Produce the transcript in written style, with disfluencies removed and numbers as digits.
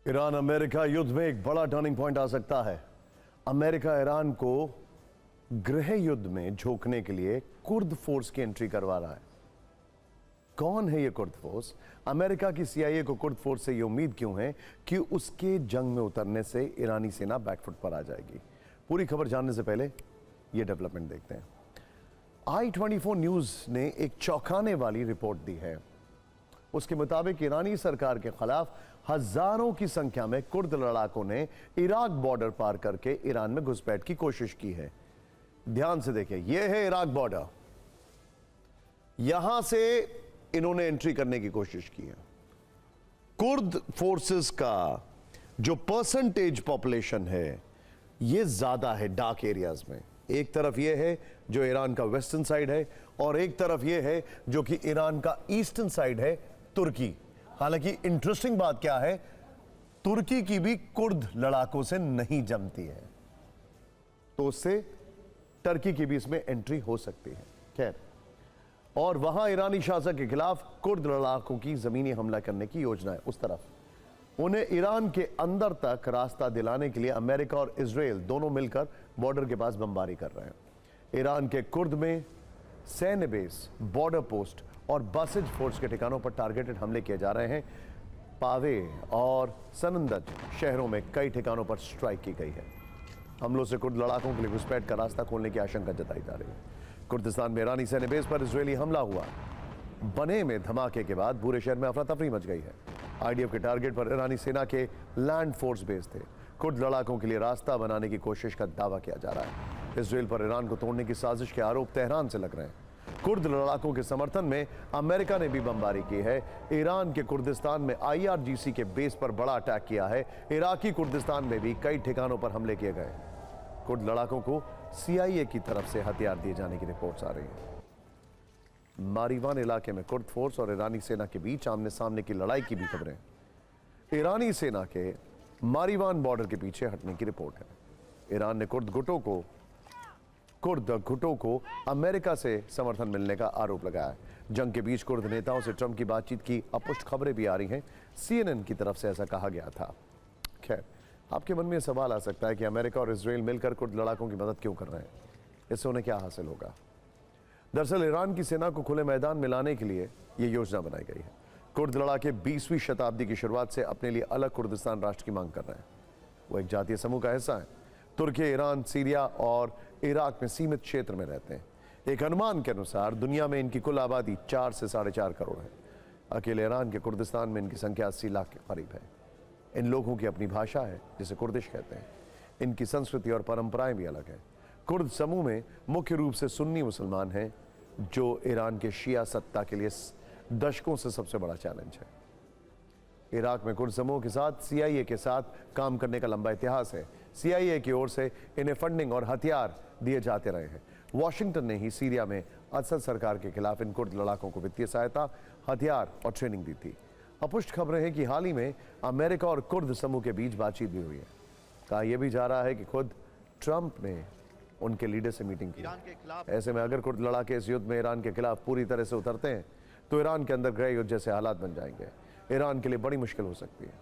Iran America युद्ध में एक बड़ा टर्निंग पॉइंट आ सकता है। अमेरिका ईरान को गृह युद्ध में झोंकने के लिए कुर्द फोर्स की एंट्री करवा रहा है। कौन है ये कुर्द फोर्स? अमेरिका की सीआईए को कुर्द फोर्स से ये उम्मीद क्यों है कि उसके जंग में उतरने से ईरानी सेना बैकफुट पर आ जाएगी? पूरी खबर जानने से पहले ये डेवलपमेंट देखते हैं। i24 न्यूज ने एक चौंकाने वाली रिपोर्ट दी है। उसके मुताबिक ईरानी सरकार के खिलाफ हजारों की संख्या में कुर्द लड़ाकों ने इराक बॉर्डर पार करके ईरान में घुसपैठ की कोशिश की है। ध्यान से देखिए, यह है इराक बॉर्डर। यहां से इन्होंने एंट्री करने की कोशिश की है। कुर्द फोर्सेस का जो परसेंटेज पॉपुलेशन है यह ज्यादा है डार्क एरियाज में। एक तरफ यह है जो ईरान का वेस्टर्न साइड है और एक तरफ यह है जो कि ईरान का ईस्टर्न साइड है, तुर्की। हालांकि इंटरेस्टिंग बात क्या है, तुर्की की भी कुर्द लड़ाकों से नहीं जमती है, तो उससे टर्की की भी इसमें एंट्री हो सकती है। खैर, और वहां ईरानी शासक के खिलाफ कुर्द लड़ाकों की जमीनी हमला करने की योजना है। उस तरफ उन्हें ईरान के अंदर तक रास्ता दिलाने के लिए अमेरिका और इजराइल दोनों मिलकर बॉर्डर के पास बमबारी कर रहे हैं। ईरान के कुर्द में सैन्य बेस, बॉर्डर पोस्ट और बसेज फोर्स के ठिकानों पर टारगेटेड हमले किए जा रहे हैं। पावे और सनंदज शहरों में कई ठिकानों पर स्ट्राइक की गई है। हमलों से कुर्द लड़ाकों के लिए घुसपैठ का रास्ता खोलने की आशंका जताई जा रही है। कुर्दिस्तान में ईरानी सैन्य बेस पर इजरायली हमला हुआ। बने में धमाके के बाद पूरे शहर में अफरा तफरी मच गई है। आईडीएफ के टारगेट पर ईरानी सेना के लैंड फोर्स बेस थे। कुर्द लड़ाकों के लिए रास्ता बनाने की कोशिश का दावा किया जा रहा है। इसराइल पर ईरान को तोड़ने की साजिश के आरोप तेहरान से लग रहे हैं। कुर्द लड़ाकों के समर्थन में अमेरिका ने भी बमबारी की है। ईरान के कुर्दिस्तान में आईआरजीसी के बेस पर बड़ा अटैक किया है। इराकी कुर्दिस्तान में भी कई ठिकानों पर हमले किए गए। कुर्द लड़ाकों को सीआईए की तरफ से हथियार दिए जाने की रिपोर्ट्स आ रही हैं। मारीवान इलाके में कुर्द फोर्स और ईरानी सेना के बीच आमने सामने की लड़ाई की भी खबरें। ईरानी सेना के मारीवान बॉर्डर के पीछे हटने की रिपोर्ट है। ईरान ने कुर्द गुटों को अमेरिका से समर्थन मिलने का आरोप लगाया है। जंग के बीच कुर्द नेताओं से ट्रंप की बातचीत की अपुष्ट खबरें भी आ रही हैं। सीएनएन की तरफ से ऐसा कहा गया था। खैर, आपके मन में सवाल आ सकता है कि अमेरिका और इजराइल मिलकर कुर्द लड़ाकों की मदद क्यों कर रहे हैं? इससे उन्हें क्या हासिल होगा? दरअसल ईरान की सेना को खुले मैदान में लाने के लिए यह योजना बनाई गई है। कुर्द लड़ाके 20वीं शताब्दी की शुरुआत से अपने लिए अलग कुर्दिस्तान राष्ट्र की मांग कर रहे हैं। वो एक जातीय समूह का हिस्सा है। तुर्की, ईरान, सीरिया और इराक में सीमित क्षेत्र में रहते हैं। एक अनुमान के अनुसार दुनिया में इनकी कुल आबादी 4 से 4.5 करोड़ है। अकेले ईरान के कुर्दिस्तान में इनकी संख्या 80 लाख के करीब है। इन लोगों की अपनी भाषा है जिसे कुर्दिश कहते हैं। इनकी संस्कृति और परंपराएं भी अलग हैं। कुर्द समूह में मुख्य रूप से सुन्नी मुसलमान हैं, जो ईरान के शिया सत्ता के लिए दशकों से सबसे बड़ा चैलेंज है। इराक में कुर्द समूह के साथ सीआईए के साथ काम करने का लंबा इतिहास है। सीआईए की ओर से इन्हें फंडिंग और हथियार दिए जाते रहे हैं। वॉशिंगटन ने ही सीरिया में असद सरकार के खिलाफ इन कुर्द लड़ाकों को वित्तीय सहायता, हथियार और ट्रेनिंग दी थी। अपुष्ट खबरें हैं कि हाल ही में अमेरिका और कुर्द समूह के बीच बातचीत भी हुई है। कहा यह भी जा रहा है कि खुद ट्रंप ने उनके लीडर से मीटिंग की। ऐसे में अगर कुर्द लड़ाके इस युद्ध में ईरान के खिलाफ पूरी तरह से उतरते हैं तो ईरान के अंदर गृह युद्ध जैसे हालात बन जाएंगे। ईरान के लिए बड़ी मुश्किल हो सकती है।